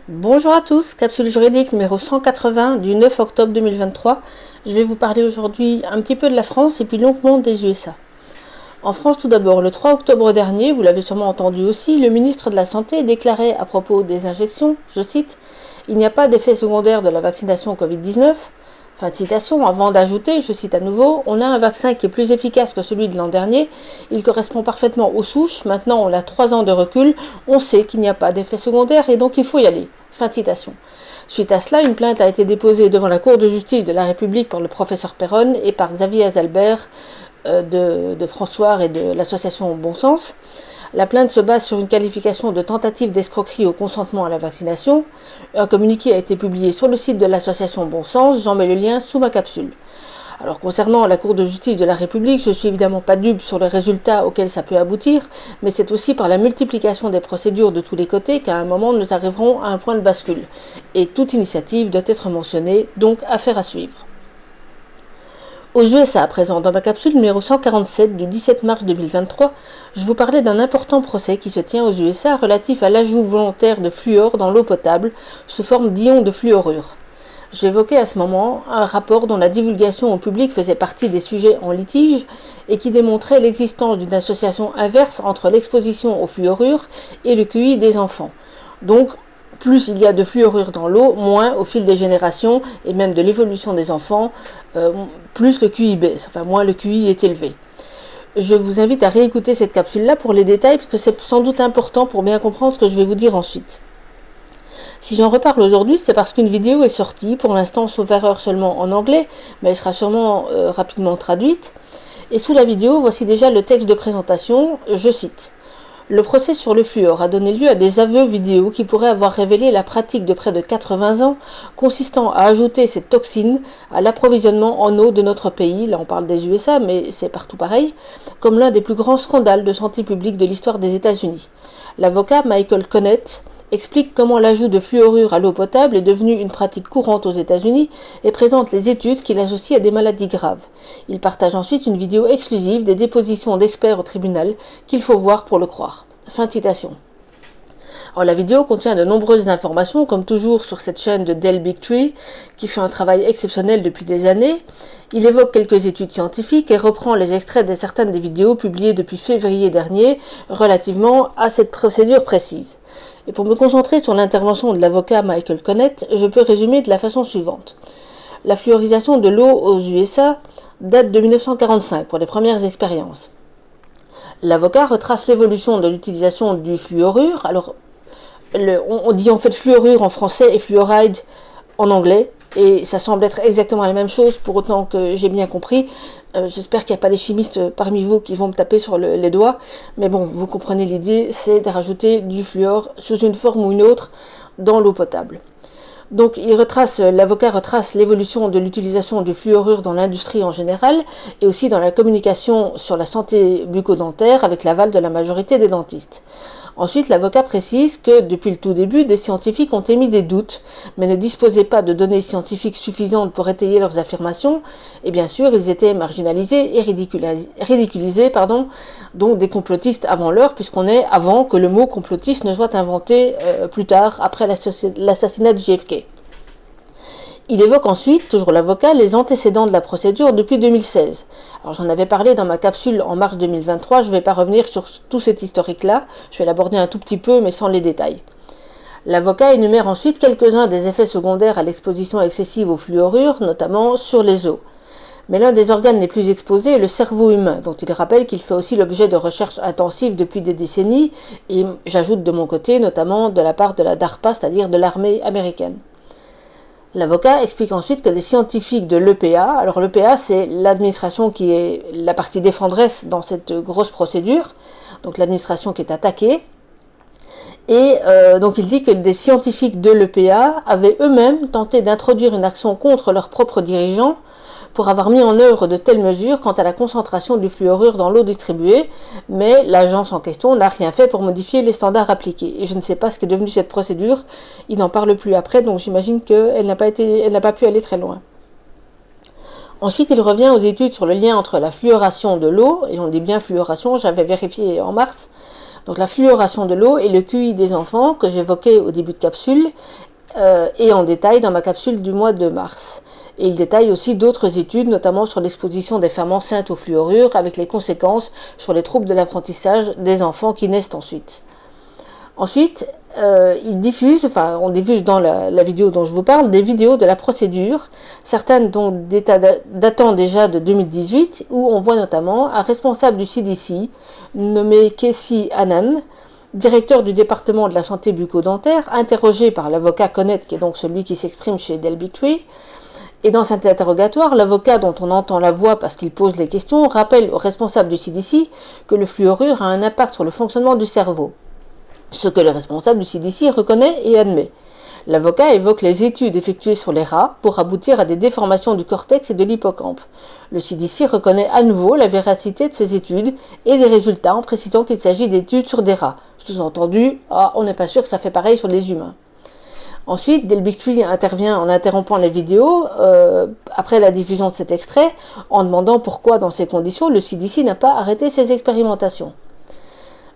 Bonjour à tous, capsule juridique numéro 180 du 9 octobre 2023. Je vais vous parler aujourd'hui un petit peu de la France et puis longuement des USA. En France tout d'abord, le 3 octobre dernier, vous l'avez sûrement entendu aussi, le ministre de la Santé déclarait à propos des injections, je cite, « Il n'y a pas d'effet secondaire de la vaccination Covid-19 ». Fin de citation, avant d'ajouter, je cite à nouveau, on a un vaccin qui est plus efficace que celui de l'an dernier, il correspond parfaitement aux souches, maintenant on a 3 ans de recul, on sait qu'il n'y a pas d'effet secondaire et donc il faut y aller. Fin de citation. Suite à cela, une plainte a été déposée devant la Cour de justice de la République par le professeur Perron et par Xavier Azalbert de François et de l'association Bon Sens. La plainte se base sur une qualification de tentative d'escroquerie au consentement à la vaccination. Un communiqué a été publié sur le site de l'association Bon Sens, j'en mets le lien sous ma capsule. Alors concernant la Cour de justice de la République, je suis évidemment pas dupe sur le résultat auquel ça peut aboutir, mais c'est aussi par la multiplication des procédures de tous les côtés qu'à un moment nous arriverons à un point de bascule. Et toute initiative doit être mentionnée, donc affaire à suivre. Aux USA à présent, dans ma capsule numéro 147 du 17 mars 2023, je vous parlais d'un important procès qui se tient aux USA relatif à l'ajout volontaire de fluor dans l'eau potable sous forme d'ions de fluorure. J'évoquais à ce moment un rapport dont la divulgation au public faisait partie des sujets en litige et qui démontrait l'existence d'une association inverse entre l'exposition aux fluorures et le QI des enfants. Donc, plus il y a de fluorure dans l'eau, moins au fil des générations et même de l'évolution des enfants, plus le QI baisse, enfin moins le QI est élevé. Je vous invite à réécouter cette capsule-là pour les détails, parce que c'est sans doute important pour bien comprendre ce que je vais vous dire ensuite. Si j'en reparle aujourd'hui, c'est parce qu'une vidéo est sortie, pour l'instant sauf erreur seulement en anglais, mais elle sera sûrement rapidement traduite. Et sous la vidéo, voici déjà le texte de présentation, je cite. Le procès sur le fluor a donné lieu à des aveux vidéo qui pourraient avoir révélé la pratique de près de 80 ans consistant à ajouter cette toxine à l'approvisionnement en eau de notre pays, là on parle des USA mais c'est partout pareil, comme l'un des plus grands scandales de santé publique de l'histoire des États-Unis. L'avocat Michael Connett explique comment l'ajout de fluorure à l'eau potable est devenu une pratique courante aux États-Unis et présente les études qui l'associent à des maladies graves. Il partage ensuite une vidéo exclusive des dépositions d'experts au tribunal qu'il faut voir pour le croire. Fin de citation. Alors, la vidéo contient de nombreuses informations, comme toujours sur cette chaîne de Del Bigtree, qui fait un travail exceptionnel depuis des années. Il évoque quelques études scientifiques et reprend les extraits de certaines des vidéos publiées depuis février dernier relativement à cette procédure précise. Et pour me concentrer sur l'intervention de l'avocat Michael Connett, je peux résumer de la façon suivante. La fluorisation de l'eau aux USA date de 1945 pour les premières expériences. L'avocat retrace l'évolution de l'utilisation du fluorure. Alors, on dit en fait fluorure en français et fluoride en anglais, et ça semble être exactement la même chose, pour autant que j'ai bien compris. J'espère qu'il n'y a pas des chimistes parmi vous qui vont me taper sur les doigts, mais bon, vous comprenez l'idée, c'est de rajouter du fluor sous une forme ou une autre dans l'eau potable. Donc l'avocat retrace l'évolution de l'utilisation du fluorure dans l'industrie en général et aussi dans la communication sur la santé bucco-dentaire avec l'aval de la majorité des dentistes. Ensuite, l'avocat précise que depuis le tout début, des scientifiques ont émis des doutes, mais ne disposaient pas de données scientifiques suffisantes pour étayer leurs affirmations, et bien sûr, ils étaient marginalisés et ridiculisés, donc des complotistes avant l'heure, puisqu'on est avant que le mot complotiste ne soit inventé plus tard, après l'assassinat de JFK. Il évoque ensuite, toujours l'avocat, les antécédents de la procédure depuis 2016. Alors j'en avais parlé dans ma capsule en mars 2023, je ne vais pas revenir sur tout cet historique-là, je vais l'aborder un tout petit peu mais sans les détails. L'avocat énumère ensuite quelques-uns des effets secondaires à l'exposition excessive aux fluorures, notamment sur les os. Mais l'un des organes les plus exposés est le cerveau humain, dont il rappelle qu'il fait aussi l'objet de recherches intensives depuis des décennies, et j'ajoute de mon côté, notamment de la part de la DARPA, c'est-à-dire de l'armée américaine. L'avocat explique ensuite que les scientifiques de l'EPA, alors l'EPA c'est l'administration qui est la partie défenderesse dans cette grosse procédure, donc l'administration qui est attaquée, et donc il dit que des scientifiques de l'EPA avaient eux-mêmes tenté d'introduire une action contre leurs propres dirigeants pour avoir mis en œuvre de telles mesures quant à la concentration du fluorure dans l'eau distribuée, mais l'agence en question n'a rien fait pour modifier les standards appliqués. Et je ne sais pas ce qu'est devenu cette procédure, il n'en parle plus après, donc j'imagine qu'elle n'a pas pu aller très loin. Ensuite, il revient aux études sur le lien entre la fluoration de l'eau, et on dit bien fluoration, j'avais vérifié en mars, Donc la fluoration de l'eau et le QI des enfants que j'évoquais au début de capsule et en détail dans ma capsule du mois de mars. Et il détaille aussi d'autres études, notamment sur l'exposition des femmes enceintes aux fluorures, avec les conséquences sur les troubles de l'apprentissage des enfants qui naissent ensuite. Ensuite, on diffuse dans la vidéo dont je vous parle, des vidéos de la procédure, certaines datant déjà de 2018, où on voit notamment un responsable du CDC, nommé Casey Annan, directeur du département de la santé bucco-dentaire, interrogé par l'avocat Connett, qui est donc celui qui s'exprime chez Del Bigtree. Et dans cet interrogatoire, l'avocat dont on entend la voix parce qu'il pose les questions rappelle au responsable du CDC que le fluorure a un impact sur le fonctionnement du cerveau, ce que le responsable du CDC reconnaît et admet. L'avocat évoque les études effectuées sur les rats pour aboutir à des déformations du cortex et de l'hippocampe. Le CDC reconnaît à nouveau la véracité de ces études et des résultats en précisant qu'il s'agit d'études sur des rats. Sous-entendu, on n'est pas sûr que ça fait pareil sur les humains. Ensuite, Del Bigtree intervient en interrompant les vidéos après la diffusion de cet extrait en demandant pourquoi, dans ces conditions, le CDC n'a pas arrêté ses expérimentations.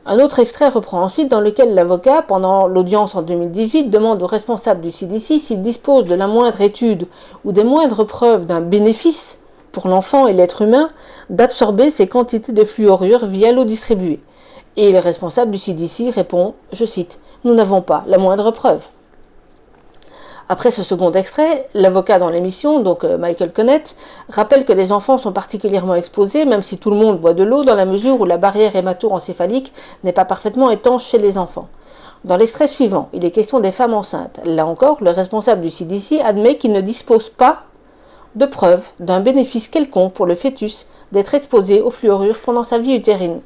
Un autre extrait reprend ensuite dans lequel l'avocat, pendant l'audience en 2018, demande au responsable du CDC s'il dispose de la moindre étude ou des moindres preuves d'un bénéfice pour l'enfant et l'être humain d'absorber ces quantités de fluorure via l'eau distribuée. Et le responsable du CDC répond, je cite, « Nous n'avons pas la moindre preuve ». Après ce second extrait, l'avocat dans l'émission, donc Michael Connett, rappelle que les enfants sont particulièrement exposés, même si tout le monde boit de l'eau, dans la mesure où la barrière hémato-encéphalique n'est pas parfaitement étanche chez les enfants. Dans l'extrait suivant, il est question des femmes enceintes. Là encore, le responsable du CDC admet qu'il ne dispose pas de preuve d'un bénéfice quelconque pour le fœtus d'être exposé aux fluorures pendant sa vie utérine.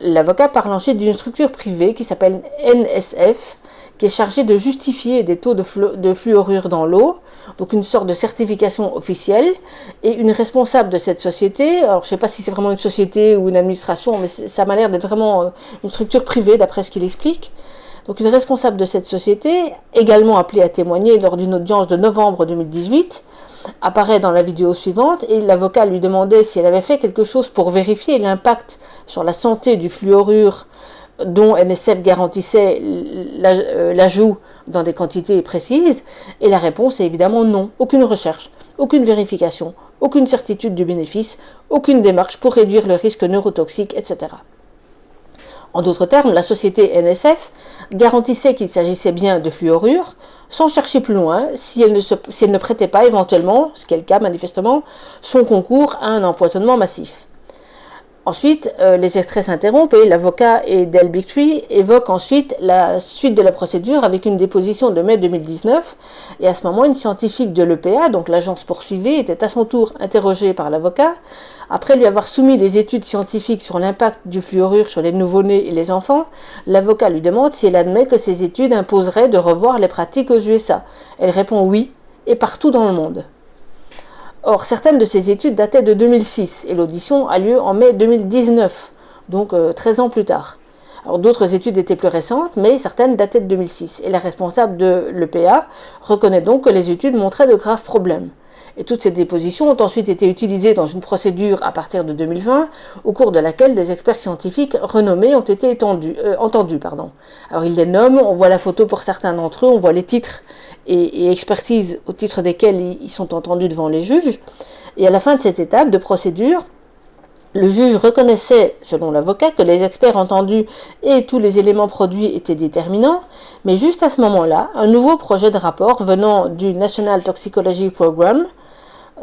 L'avocat parle ensuite d'une structure privée qui s'appelle NSF, qui est chargée de justifier des taux de fluorure dans l'eau, donc une sorte de certification officielle, et une responsable de cette société, alors je ne sais pas si c'est vraiment une société ou une administration, mais ça m'a l'air d'être vraiment une structure privée d'après ce qu'il explique. Donc une responsable de cette société, également appelée à témoigner lors d'une audience de novembre 2018, apparaît dans la vidéo suivante et l'avocat lui demandait si elle avait fait quelque chose pour vérifier l'impact sur la santé du fluorure dont NSF garantissait l'ajout dans des quantités précises, et la réponse est évidemment non, aucune recherche, aucune vérification, aucune certitude du bénéfice, aucune démarche pour réduire le risque neurotoxique, etc. En d'autres termes, la société NSF garantissait qu'il s'agissait bien de fluorure, sans chercher plus loin si elle ne prêtait pas éventuellement, ce qui est le cas manifestement, son concours à un empoisonnement massif. Ensuite, les extraits s'interrompent et l'avocat et Del Bigtree évoquent ensuite la suite de la procédure avec une déposition de mai 2019. Et à ce moment, une scientifique de l'EPA, donc l'agence poursuivie, était à son tour interrogée par l'avocat. Après lui avoir soumis des études scientifiques sur l'impact du fluorure sur les nouveau-nés et les enfants, l'avocat lui demande si elle admet que ces études imposeraient de revoir les pratiques aux USA. Elle répond oui, et partout dans le monde. Or, certaines de ces études dataient de 2006 et l'audition a lieu en mai 2019, donc 13 ans plus tard. Alors d'autres études étaient plus récentes, mais certaines dataient de 2006. Et la responsable de l'EPA reconnaît donc que les études montraient de graves problèmes. Et toutes ces dépositions ont ensuite été utilisées dans une procédure à partir de 2020, au cours de laquelle des experts scientifiques renommés ont été entendus. Alors ils les nomment, on voit la photo pour certains d'entre eux, on voit les titres et expertises au titre desquels ils sont entendus devant les juges. Et à la fin de cette étape de procédure, le juge reconnaissait, selon l'avocat, que les experts entendus et tous les éléments produits étaient déterminants, mais juste à ce moment-là, un nouveau projet de rapport venant du National Toxicology Program,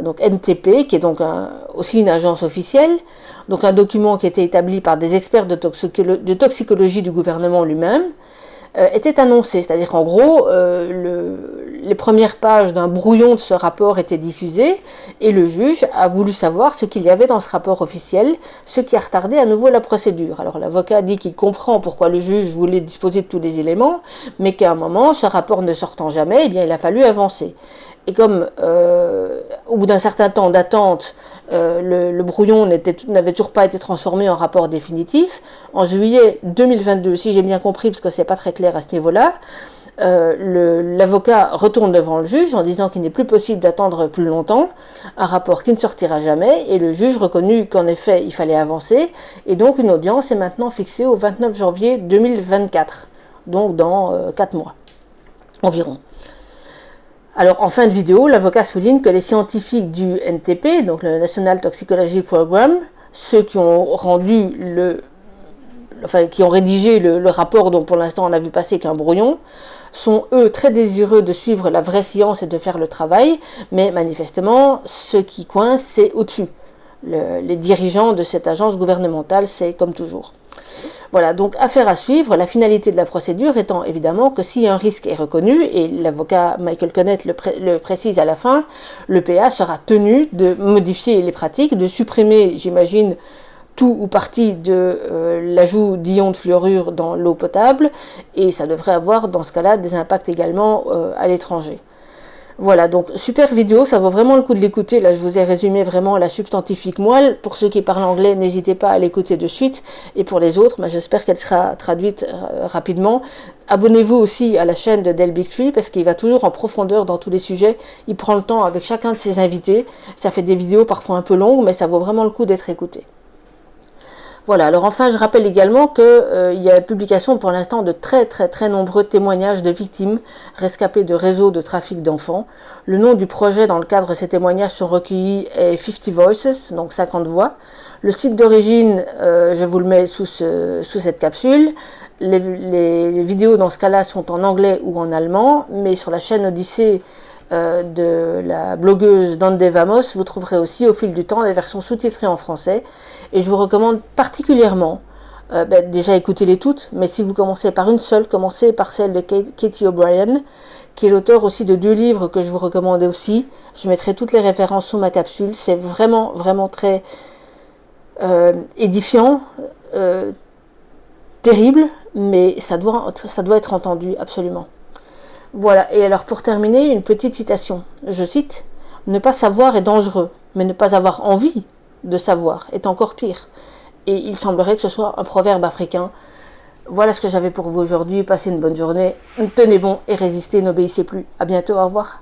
donc NTP, qui est donc aussi une agence officielle, donc un document qui était établi par des experts de toxicologie du gouvernement lui-même, était annoncé, c'est-à-dire qu'en gros, les premières pages d'un brouillon de ce rapport étaient diffusées et le juge a voulu savoir ce qu'il y avait dans ce rapport officiel, ce qui a retardé à nouveau la procédure. Alors l'avocat dit qu'il comprend pourquoi le juge voulait disposer de tous les éléments, mais qu'à un moment, ce rapport ne sortant jamais, eh bien, il a fallu avancer. Et comme au bout d'un certain temps d'attente, le brouillon n'avait toujours pas été transformé en rapport définitif, en juillet 2022, si j'ai bien compris, parce que c'est pas très clair à ce niveau-là, l'avocat retourne devant le juge en disant qu'il n'est plus possible d'attendre plus longtemps, un rapport qui ne sortira jamais, et le juge reconnut qu'en effet il fallait avancer, et donc une audience est maintenant fixée au 29 janvier 2024, donc dans 4 mois environ. Alors en fin de vidéo, l'avocat souligne que les scientifiques du NTP, donc le National Toxicology Program, ceux qui ont qui ont rédigé le rapport dont pour l'instant on a vu passer qu'un brouillon, sont eux très désireux de suivre la vraie science et de faire le travail, mais manifestement ce qui coince c'est au-dessus. Les dirigeants de cette agence gouvernementale, c'est comme toujours. Voilà, donc affaire à suivre, la finalité de la procédure étant évidemment que si un risque est reconnu, et l'avocat Michael Connett le précise à la fin, l'EPA sera tenu de modifier les pratiques, de supprimer, j'imagine, tout ou partie de l'ajout d'ions de fluorure dans l'eau potable, et ça devrait avoir dans ce cas-là des impacts également à l'étranger. Voilà, donc super vidéo, ça vaut vraiment le coup de l'écouter. Là, je vous ai résumé vraiment la substantifique moelle. Pour ceux qui parlent anglais, n'hésitez pas à l'écouter de suite. Et pour les autres, j'espère qu'elle sera traduite rapidement. Abonnez-vous aussi à la chaîne de Del Big Tree parce qu'il va toujours en profondeur dans tous les sujets. Il prend le temps avec chacun de ses invités. Ça fait des vidéos parfois un peu longues, mais ça vaut vraiment le coup d'être écouté. Voilà, alors enfin je rappelle également qu'il y a la publication pour l'instant de très nombreux témoignages de victimes rescapées de réseaux de trafic d'enfants. Le nom du projet dans le cadre de ces témoignages sont recueillis est 50 Voices, donc 50 voix. Le site d'origine, je vous le mets sous cette capsule. Les vidéos dans ce cas-là sont en anglais ou en allemand, mais sur la chaîne Odyssée de la blogueuse Donde Vamos, vous trouverez aussi au fil du temps les versions sous-titrées en français, et je vous recommande particulièrement déjà écoutez-les toutes, mais si vous commencez par une seule, commencez par celle de Katie O'Brien, qui est l'auteur aussi de 2 livres que je vous recommande aussi. Je mettrai toutes les références sous ma capsule. C'est vraiment très édifiant, terrible, mais ça doit être entendu absolument. Voilà, et alors pour terminer, une petite citation. Je cite, « Ne pas savoir est dangereux, mais ne pas avoir envie de savoir est encore pire. » Et il semblerait que ce soit un proverbe africain. Voilà ce que j'avais pour vous aujourd'hui. Passez une bonne journée. Tenez bon et résistez, n'obéissez plus. À bientôt, au revoir.